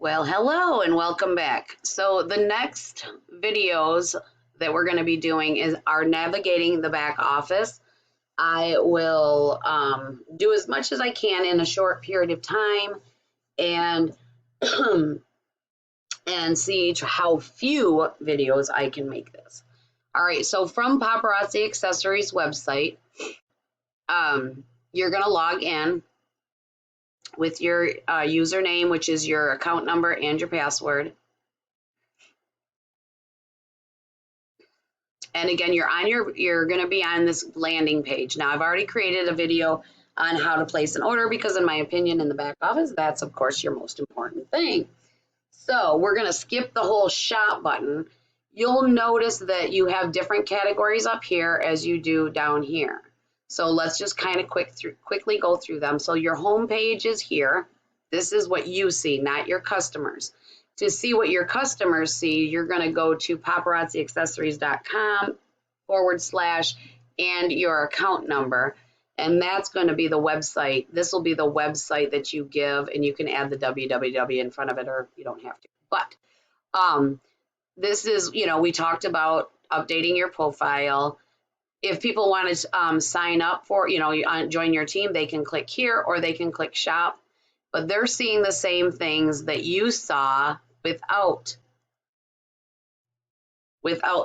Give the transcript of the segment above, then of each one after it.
Well, hello and welcome back. So the next videos that we're going to be doing are navigating the back office. I will do as much as I can in a short period of time and and see how few videos I can make this. All right, so from Paparazzi Accessories website, you're going to log in with your username, which is your account number and your password. And again, you're going to be on this landing page. Now, I've already created a video on how to place an order because, in my opinion, in the back office, that's, of course, your most important thing. So we're going to skip the whole shop button. You'll notice that you have different categories up here as you do down here. So let's just kind of quickly go through them. So your home page is here. This is what you see, not your customers. To see what your customers see, you're going to go to paparazziaccessories.com / and your account number. And that's going to be the website. This will be the website that you give, and you can add the www in front of it, or you don't have to. But this is, we talked about updating your profile. If people want to sign up for, join your team, they can click here or they can click shop. But they're seeing the same things that you saw without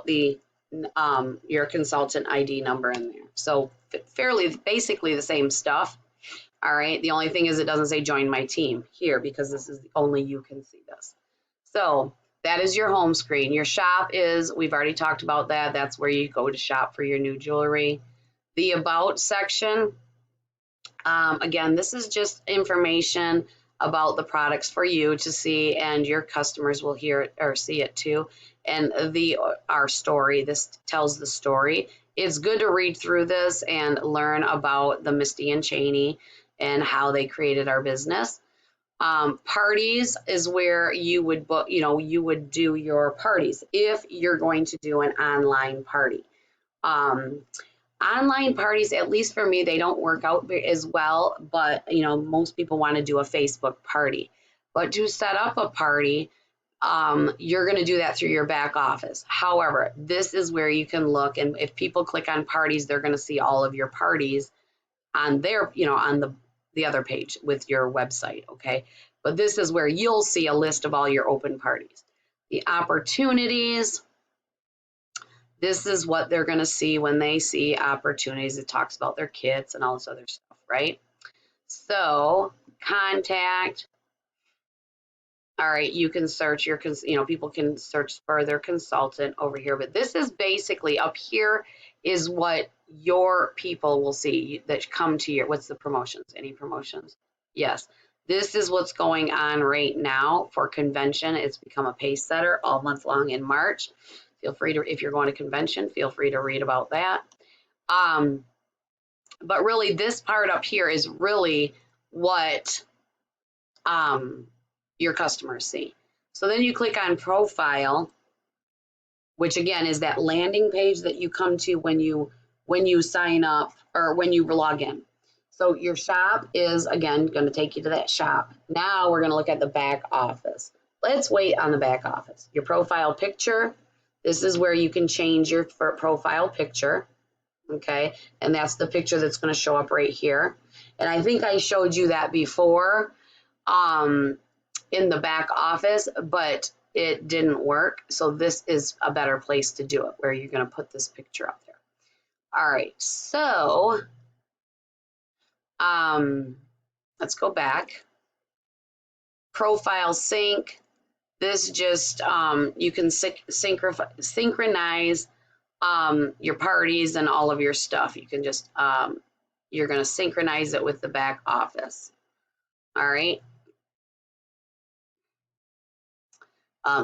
the your consultant ID number in there. So basically the same stuff. All right. The only thing is it doesn't say join my team here because this is only you can see this. So that is your home screen. Your shop is, we've already talked about that. That's where you go to shop for your new jewelry. The about section, again, this is just information about the products for you to see, and your customers will hear it or see it too. And our story, this tells the story. It's good to read through this and learn about the Misty and Cheney and how they created our business. Parties is where you would book, you would do your parties if you're going to do an online party. Online parties, at least for me, they don't work out as well, but most people want to do a Facebook party. But to set up a party, you're going to do that through your back office. However, this is where you can look, and if people click on parties, they're going to see all of your parties on their, on the other page with your website, okay? But this is where you'll see a list of all your open parties. The opportunities, this is what they're going to see when they see opportunities. It talks about their kits and all this other stuff, right? So contact. All right, you can search your, people can search for their consultant over here. But this is basically up here is what your people will see that come to your, what's the promotions? Any promotions? Yes. This is what's going on right now for convention. It's become a pace setter all month long in March. Feel free to, if you're going to convention, feel free to read about that. But really, this part up here is really what your customers see. So then you click on profile, which again is that landing page that you come to when you sign up or when you log in. So your shop is, again, going to take you to that shop. Now we're going to look at the back office. Let's wait on the back office. Your profile picture. This is where you can change your profile picture, okay? And that's the picture that's going to show up right here. And I think I showed you that before in the back office, but it didn't work. So this is a better place to do it, where you're going to put this picture up there. All right, so let's go back. Profile sync. This just, you can synchronize your parties and all of your stuff. You can just, you're going to synchronize it with the back office. All right.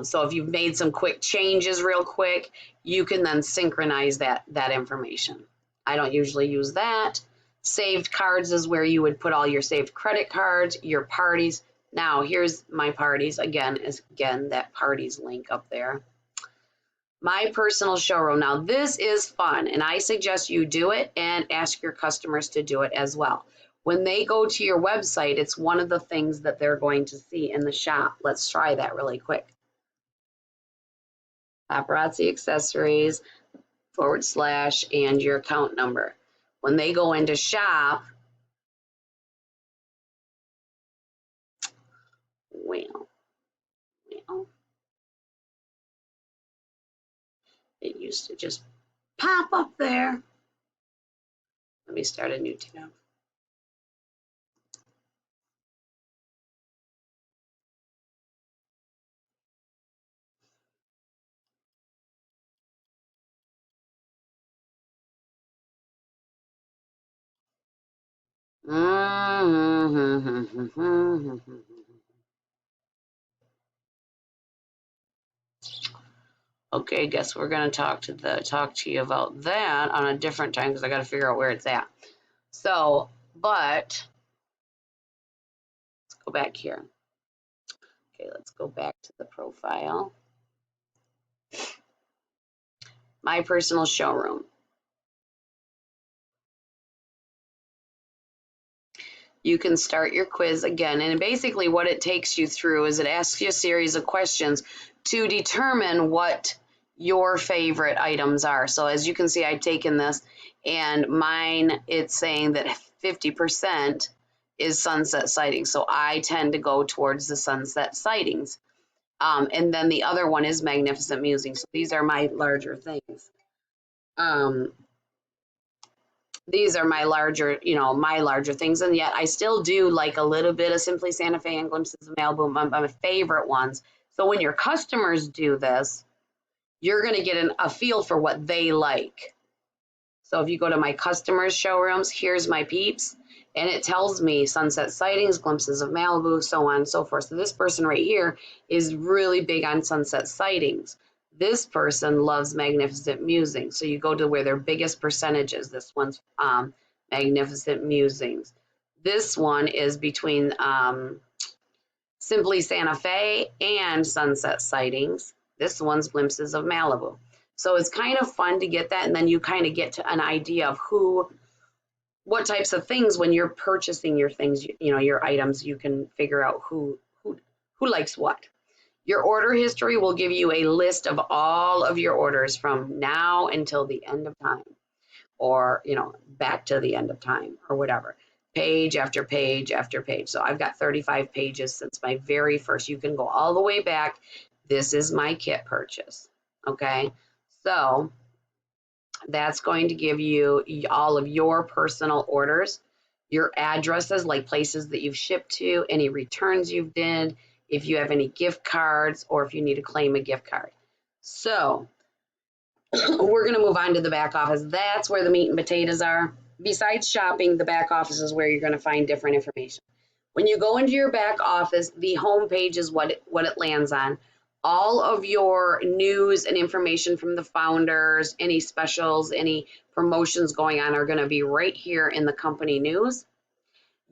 So if you've made some quick changes real quick, you can then synchronize that information. I don't usually use that. Saved cards is where you would put all your saved credit cards, your parties. Now, here's my parties. Again, that parties link up there. My personal showroom. Now, this is fun, and I suggest you do it and ask your customers to do it as well. When they go to your website, it's one of the things that they're going to see in the shop. Let's try that really quick. Paparazzi accessories / and your account number. When they go into shop, well, it used to just pop up there. Let me start a new tab. Okay, guess we're gonna talk to you about that on a different time because I got to figure out where it's at. So, but let's go back here. Okay, let's go back to the profile. My personal showroom. You can start your quiz again, and basically what it takes you through is it asks you a series of questions to determine what your favorite items are. So as you can see, I've taken this, and mine, it's saying that 50% is sunset sightings. So I tend to go towards the sunset sightings. And then the other one is magnificent musings. So these are my larger things. These are my larger, my larger things, and yet I still do like a little bit of Simply Santa Fe and Glimpses of Malibu, my favorite ones. So when your customers do this, you're going to get a feel for what they like. So if you go to my customers' showrooms, here's my peeps, and it tells me sunset sightings, glimpses of Malibu, so on and so forth. So this person right here is really big on sunset sightings. This person loves magnificent musings. So you go to where their biggest percentage is. This one's magnificent musings. This one is between Simply Santa Fe and sunset sightings. This one's glimpses of Malibu. So it's kind of fun to get that, and then you kind of get to an idea of what types of things when you're purchasing your things, your items, you can figure out who likes what. Your order history will give you a list of all of your orders from now until the end of time, or, back to the end of time or whatever, page after page after page. So I've got 35 pages since my very first. You can go all the way back. This is my kit purchase. Okay. So that's going to give you all of your personal orders, your addresses, like places that you've shipped to, any returns you've did, if you have any gift cards, or if you need to claim a gift card. So we're going to move on to the back office. That's where the meat and potatoes are. Besides shopping, the back office is where you're going to find different information. When you go into your back office, the home page is what it lands on. All of your news and information from the founders, any specials, any promotions going on are going to be right here in the company news.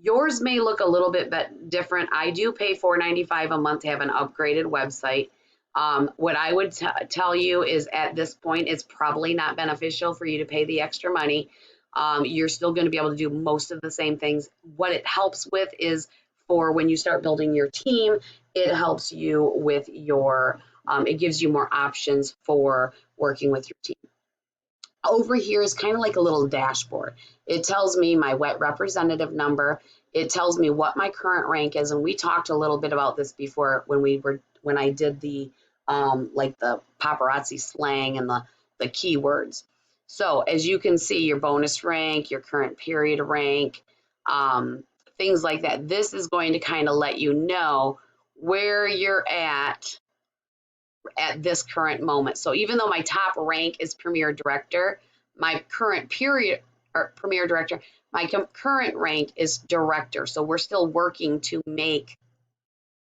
Yours may look a little bit different. I do pay $4.95 a month to have an upgraded website. What I would tell you is at this point, it's probably not beneficial for you to pay the extra money. You're still going to be able to do most of the same things. What it helps with is for when you start building your team, it helps you with it gives you more options for working with your team. Over here is kind of like a little dashboard. It tells me my wet representative number. It tells me what my current rank is, and we talked a little bit about this before when I did the like the paparazzi slang and the keywords. So as you can see, your bonus rank, your current period rank, things like that. This is going to kind of let you know where you're at this current moment. So even though my top rank is Premier Director, my current Premier Director, my current rank is Director. So we're still working to make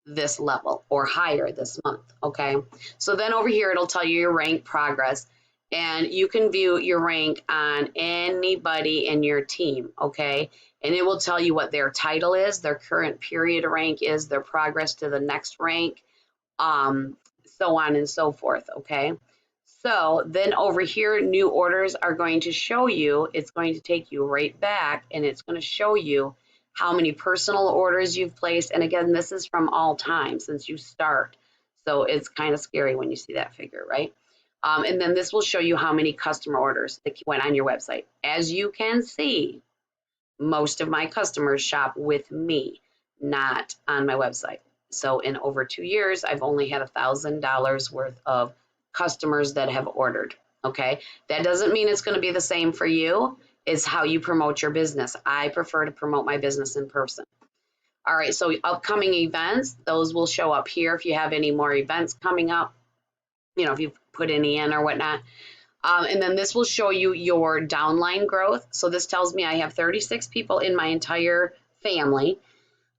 this level or higher this month, okay? So then over here, it'll tell you your rank progress, and you can view your rank on anybody in your team, okay? And it will tell you what their title is, their current period rank is, their progress to the next rank, so on and so forth, okay? So then over here, new orders are going to show you, it's going to take you right back, and it's going to show you how many personal orders you've placed. And again, this is from all time since you start. So it's kind of scary when you see that figure, right? And then this will show you how many customer orders that went on your website. As you can see, most of my customers shop with me, not on my website. So in over 2 years, I've only had $1,000 worth of customers that have ordered. Okay, that doesn't mean it's going to be the same for you. It's how you promote your business. I prefer to promote my business in person. All right, so upcoming events, those will show up here if you have any more events coming up, if you've put any in or whatnot. And then this will show you your downline growth. So this tells me I have 36 people in my entire family.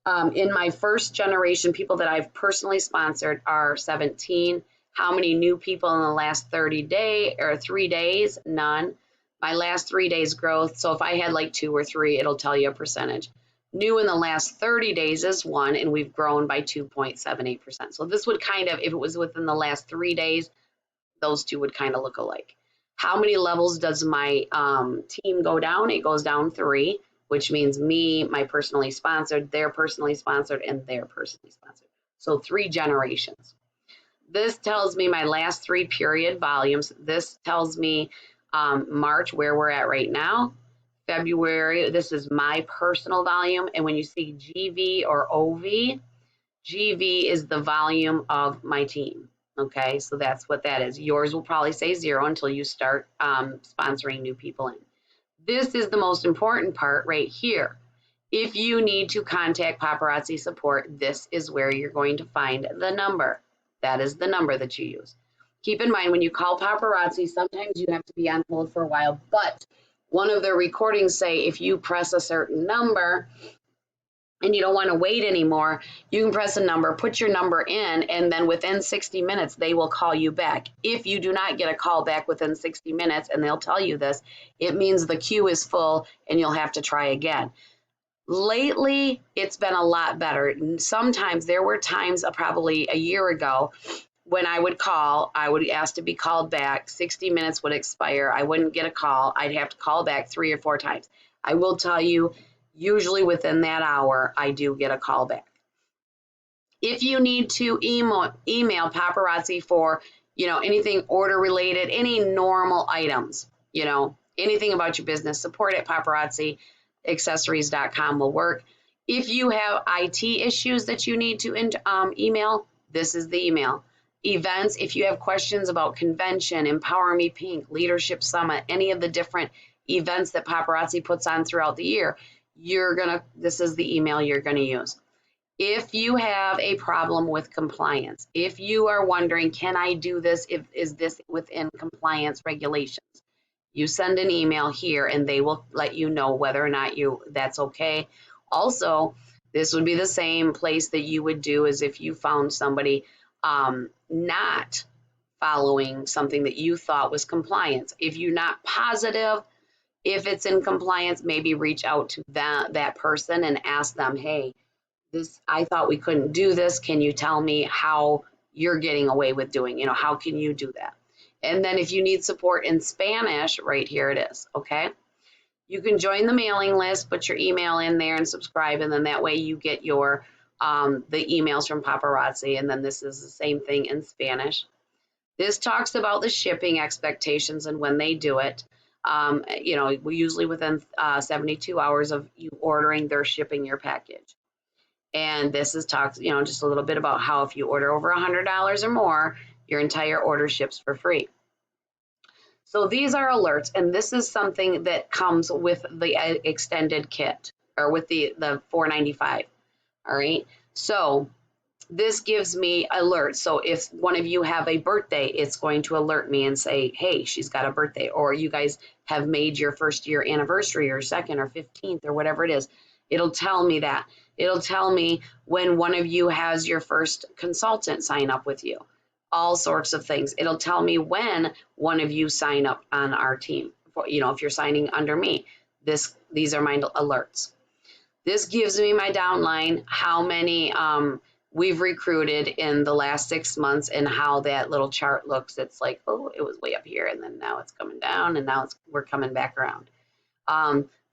In my first generation, people that I've personally sponsored are 17. How many new people in the last 3 days? None. My last 3 days growth. So if I had like 2 or 3, it'll tell you a percentage. New in the last 30 days is 1, and we've grown by 2.78%. So this would kind of, if it was within the last 3 days, those two would kind of look alike. How many levels does my team go down? It goes down 3, which means me, my personally sponsored, they're personally sponsored, and they're personally sponsored. So 3 generations. This tells me my last 3 period volumes. This tells me March, where we're at right now. February, this is my personal volume. And when you see GV or OV, GV is the volume of my team. Okay, so that's what that is. Yours will probably say 0 until you start sponsoring new people in. This is the most important part right here. If you need to contact paparazzi support, this is where you're going to find the number. That is the number that you use. Keep in mind, when you call paparazzi, sometimes you have to be on hold for a while, but one of their recordings say if you press a certain number and you don't want to wait anymore, you can press a number, put your number in, and then within 60 minutes, they will call you back. If you do not get a call back within 60 minutes, and they'll tell you this, it means the queue is full and you'll have to try again. Lately, it's been a lot better. Sometimes there were times probably a year ago when I would call, I would ask to be called back, 60 minutes would expire, I wouldn't get a call, I'd have to call back 3 or 4 times. I will tell you, usually within that hour, I do get a call back. If you need to email paparazzi for, anything order related, any normal items, anything about your business, support at paparazziaccessories.com will work. If you have IT issues that you need to email, this is the email. Events, if you have questions about convention, Empower Me Pink, Leadership Summit, any of the different events that paparazzi puts on throughout the year, this is the email you're going to use. If you have a problem with compliance, if you are wondering, can I do this? Is this within compliance regulations? You send an email here and they will let you know whether or not that's okay. Also, this would be the same place that you would do as if you found somebody not following something that you thought was compliance. If you're not positive if it's in compliance, maybe reach out to that person and ask them, hey, I thought we couldn't do this. Can you tell me how you're getting away with doing, how can you do that? And then if you need support in Spanish, right here it is, okay? You can join the mailing list, put your email in there and subscribe, and then that way you get your the emails from paparazzi, and then this is the same thing in Spanish. This talks about the shipping expectations and when they do it. We usually within 72 hours of you ordering, they're shipping your package. And this is talks, just a little bit about how if you order over $100 or more, your entire order ships for free. So these are alerts, and this is something that comes with the extended kit or with the $4.95. All right. So this gives me alerts. So if one of you have a birthday, it's going to alert me and say, hey, she's got a birthday, or you guys have made your first year anniversary or second or 15th or whatever it is. It'll tell me that. It'll tell me when one of you has your first consultant sign up with you, all sorts of things. It'll tell me when one of you sign up on our team. If you're signing under me, these are my alerts. This gives me my downline, how many we've recruited in the last 6 months and how that little chart looks. It's like, oh, it was way up here and then now it's coming down and now we're coming back around.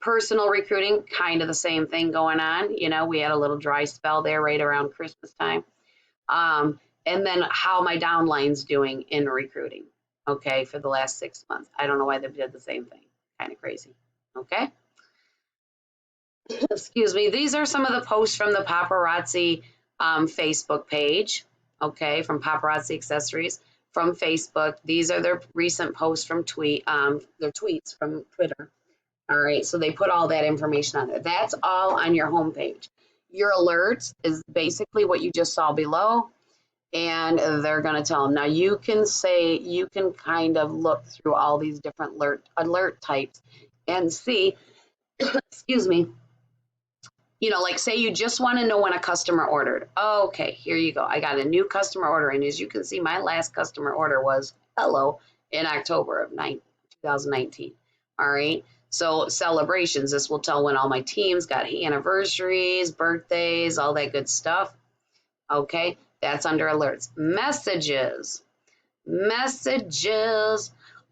Personal recruiting, kind of the same thing going on. You know, we had a little dry spell there right around Christmas time. And then how my downline's doing in recruiting, okay, for the last 6 months. I don't know why they did the same thing. Kind of crazy, okay? Excuse me. These are some of the posts from the Paparazzi Facebook page, okay, from Paparazzi Accessories from Facebook. These are their recent posts from their tweets from Twitter. All right, so they put all that information on there. That's all on your homepage. Your alerts is basically what you just saw below, and they're going to tell them. Now you can kind of look through all these different alert types and see, excuse me, you know, like say you just want to know when a customer ordered. Okay, here you go. I got a new customer order, and as you can see, my last customer order was hello in October of 2019. All right. So celebrations, this will tell when all my teams got anniversaries, birthdays, all that good stuff. Okay, that's under alerts. Messages. Messages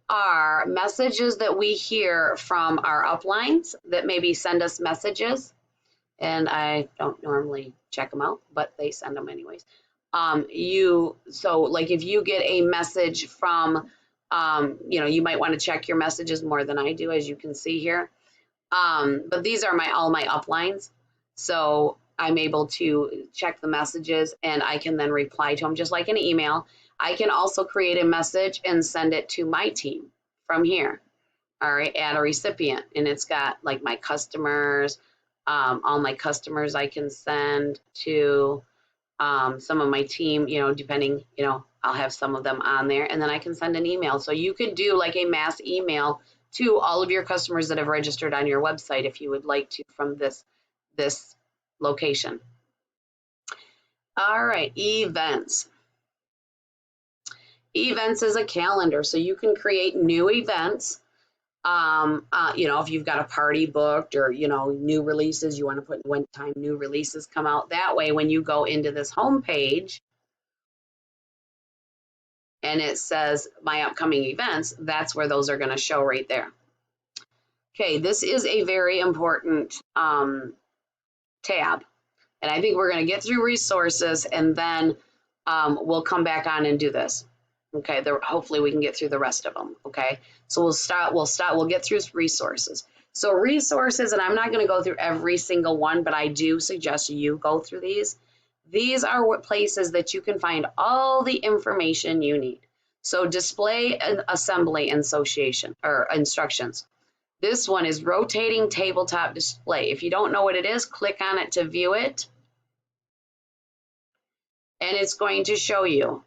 are messages that we hear from our uplines that maybe send us messages. And I don't normally check them out, but they send them anyways. So like if you get a message from you know, you might want to check your messages more than I do, as you can see here. But these are all my uplines. So I'm able to check the messages and I can then reply to them just like an email. I can also create a message and send it to my team from here. All right, add a recipient, and it's got like my customers, all my customers I can send to some of my team, you know, depending, you know, I'll have some of them on there, and then I can send an email. So you could do like a mass email to all of your customers that have registered on your website if you would like to from this location. All right, events. Events is a calendar, so you can create new events. You know, if you've got a party booked or, you know, new releases, you want to put when time new releases come out. That way, when you go into this home page and it says my upcoming events, that's where those are going to show right there. Okay, this is a very important tab. And I think we're going to get through resources and then we'll come back on and do this. Okay, hopefully we can get through the rest of them. Okay, so we'll get through resources. So resources, and I'm not going to go through every single one, but I do suggest you go through these. These are what places that you can find all the information you need. So display and assembly association or instructions. This one is rotating tabletop display. If you don't know what it is, click on it to view it. And it's going to show you.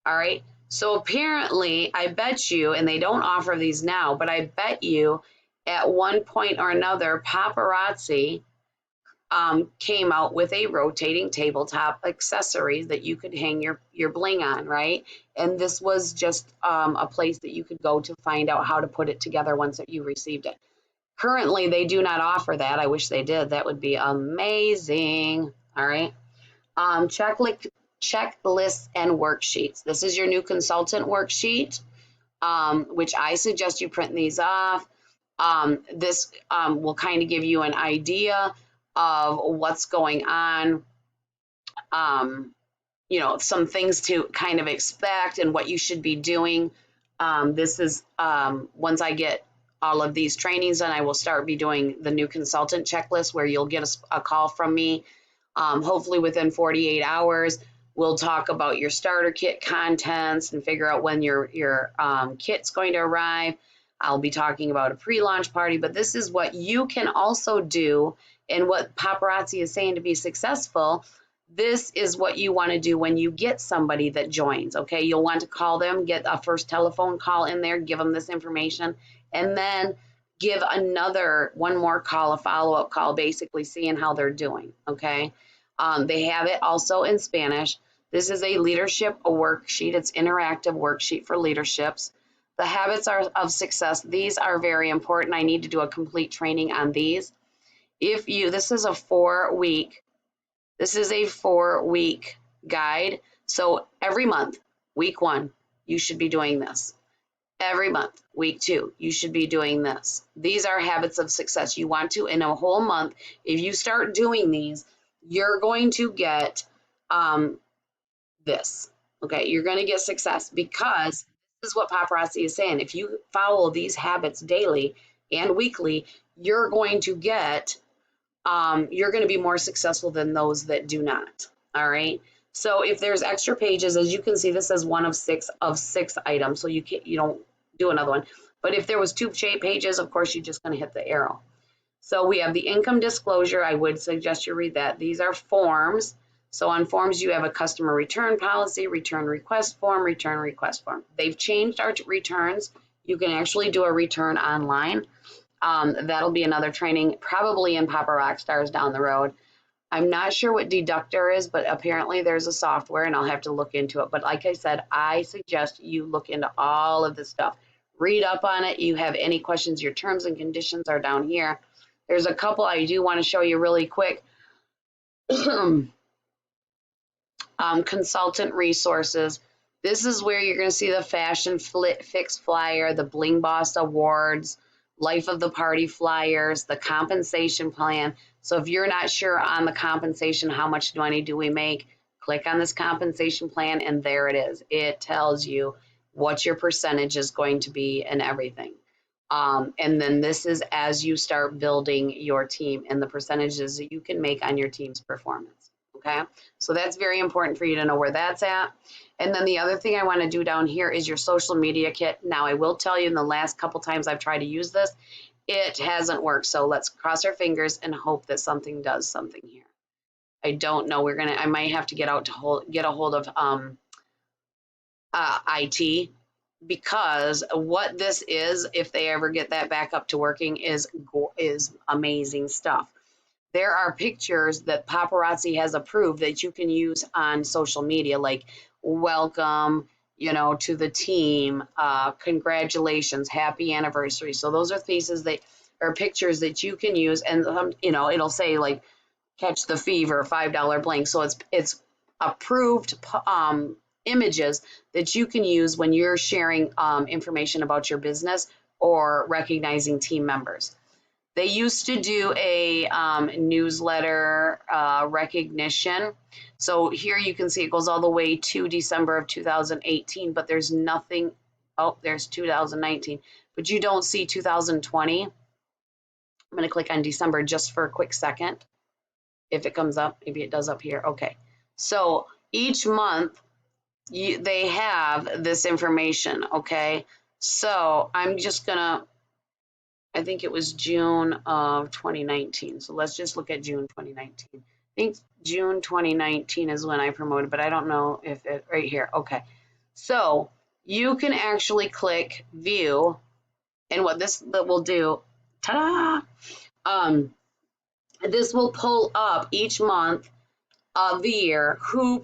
All right. So apparently, I bet you, and they don't offer these now, but I bet you at one point or another, Paparazzi came out with a rotating tabletop accessory that you could hang your bling on, right? And this was just a place that you could go to find out how to put it together once that you received it. Currently, they do not offer that. I wish they did. That would be amazing. All right. Checklists and worksheets. This is your new consultant worksheet, which I suggest you print these off. This will kind of give you an idea of what's going on, you know, some things to kind of expect and what you should be doing. This is once I get all of these trainings, and I will start be doing the new consultant checklist where you'll get a call from me, hopefully within 48 hours. We'll talk about your starter kit contents and figure out when your kit's going to arrive. I'll be talking about a pre-launch party, but this is what you can also do, and what Paparazzi is saying to be successful. This is what you want to do when you get somebody that joins, okay? You'll want to call them, get a first telephone call in there, give them this information, and then give one more call, a follow-up call, basically seeing how they're doing, okay? They have it also in Spanish. This is a leadership worksheet. It's interactive worksheet for leaderships. The habits of success. These are very important. I need to do a complete training on these. This is a 4-week guide. So every month, week 1, you should be doing this. every month. Week 2, you should be doing this. These are habits of success. You want to, in a whole month, if you start doing these, you're going to get this. Okay, you're going to get success, because this is what paparazzi is saying. If you follow these habits daily and weekly, you're going to get you're going to be more successful than those that do not. All right. So if there's extra pages, as you can see, this says 1 of 6 items. So you don't do another one. But if there was 2 pages, of course, you're just going to hit the arrow. So we have the income disclosure. I would suggest you read that. These are forms. So on forms, you have a customer return policy, return request form, return request form. They've changed our returns. You can actually do a return online. That'll be another training, probably in Papa Rockstars down the road. I'm not sure what Deductor is, but apparently there's a software, and I'll have to look into it. But like I said, I suggest you look into all of this stuff. Read up on it. You have any questions, your terms and conditions are down here. There's a couple I do want to show you really quick. Consultant resources. This is where you're going to see the Fashion Fix flyer, the Bling Boss Awards, Life of the Party flyers, the compensation plan. So if you're not sure on the compensation, how much money do we make, click on this compensation plan, and there it is. It tells you what your percentage is going to be and everything. And then this is as you start building your team and the percentages that you can make on your team's performance. Okay, so that's very important for you to know where that's at. And then the other thing I want to do down here is your social media kit. Now, I will tell you, in the last couple times I've tried to use this, it hasn't worked. So let's cross our fingers and hope that something does something here. I don't know. I might have to get a hold of IT, because what this is, if they ever get that back up to working, is amazing stuff. There are pictures that paparazzi has approved that you can use on social media, like welcome, to the team, congratulations, happy anniversary. So those are pieces that are pictures that you can use, and it'll say like catch the fever, $5 blank. So it's approved images that you can use when you're sharing information about your business or recognizing team members. They used to do a newsletter recognition. So here you can see it goes all the way to December of 2018, but there's nothing. Oh, there's 2019, but you don't see 2020. I'm going to click on December just for a quick second. If it comes up, maybe it does up here. Okay. So each month they have this information. Okay. So I'm just going to, I think it was June of 2019. So let's just look at June 2019. I think June 2019 is when I promoted, but I don't know if it right here. Okay. So you can actually click view, and what this will do, ta-da! This will pull up each month of the year who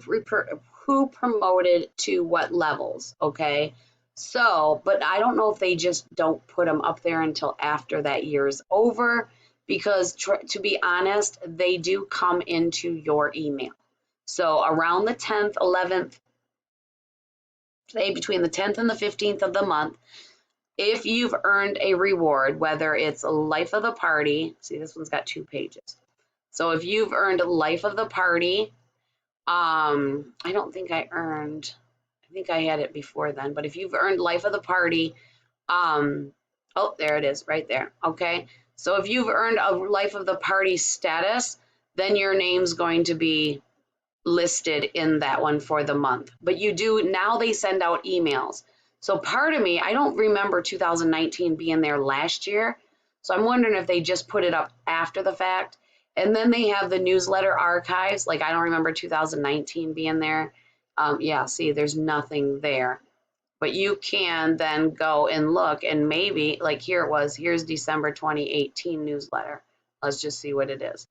promoted to what levels. Okay. So, but I don't know if they just don't put them up there until after that year is over, because to be honest, they do come into your email. So around the 10th, 11th, say between the 10th and the 15th of the month, if you've earned a reward, whether it's Life of the Party, see this one's got 2 pages. So if you've earned Life of the Party, I don't think I think I had it before then, but if you've earned Life of the Party, oh, there it is right there. Okay. So if you've earned a Life of the Party status, then your name's going to be listed in that one for the month. But now they send out emails. So part of me, I don't remember 2019 being there last year. So I'm wondering if they just put it up after the fact. And then they have the newsletter archives. Like I don't remember 2019 being there. Yeah, see, there's nothing there. But you can then go and look, and maybe, like here's December 2018 newsletter. Let's just see what it is.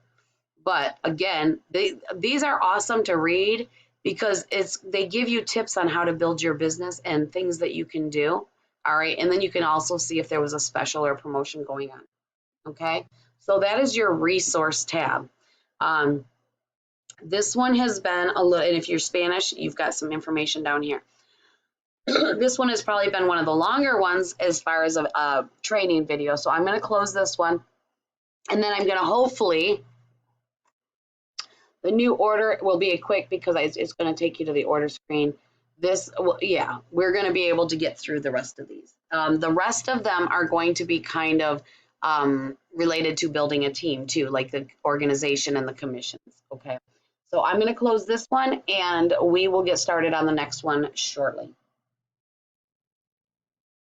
But again, these are awesome to read, because they give you tips on how to build your business and things that you can do. All right, and then you can also see if there was a special or promotion going on. Okay, so that is your resource tab. This one has been a little, and if you're Spanish, you've got some information down here. This one has probably been one of the longer ones as far as a training video. So I'm going to close this one, and then I'm going to hopefully, the new order will be a quick because it's going to take you to the order screen. This, yeah, we're going to be able to get through the rest of these. The rest of them are going to be kind of related to building a team too, like the organization and the commissions. Okay. So I'm going to close this one and we will get started on the next one shortly.